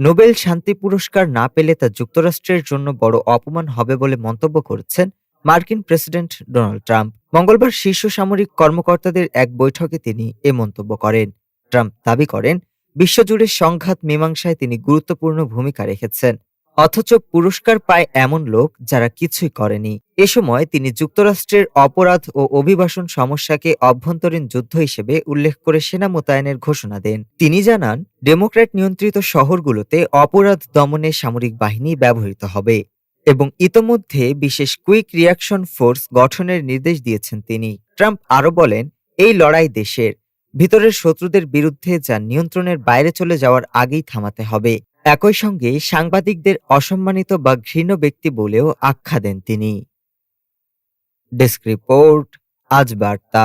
Nobel শান্তি পুরস্কার না পেলে তা যুক্তরাষ্ট্রের জন্য বড় অপমান হবে বলে মন্তব্য করেছেন মার্কিন প্রেসিডেন্ট ডোনাল্ড ট্রাম্প। মঙ্গলবার শীর্ষ সামরিক কর্মকর্তাদের এক বৈঠকে তিনি এ মন্তব্য করেন। ট্রাম্প দাবি করেন, বিশ্বজুড়ে সংঘাত মীমাংসায় তিনি গুরুত্বপূর্ণ ভূমিকা রেখেছেন, অথচ পুরস্কার পায় এমন লোক যারা কিছুই করেনি। এ সময় তিনি যুক্তরাষ্ট্রের অপরাধ ও অভিবাসন সমস্যাকে অভ্যন্তরীণ যুদ্ধ হিসেবে উল্লেখ করে সেনা মোতায়েনের ঘোষণা দেন। তিনি জানান, ডেমোক্র্যাট নিয়ন্ত্রিত শহরগুলোতে অপরাধ দমনে সামরিক বাহিনী ব্যবহৃত হবে এবং ইতোমধ্যে বিশেষ কুইক রিয়াকশন ফোর্স গঠনের নির্দেশ দিয়েছেন তিনি। ট্রাম্প আরও বলেন, এই লড়াই দেশের ভিতরের শত্রুদের বিরুদ্ধে, যা নিয়ন্ত্রণের বাইরে চলে যাওয়ার আগেই থামাতে হবে। একই সঙ্গে সাংবাদিকদের অসম্মানিত বা ঘৃণ্য ব্যক্তি বলেও আখ্যা দেন তিনি। ডেস্ক রিপোর্ট, আজ বার্তা।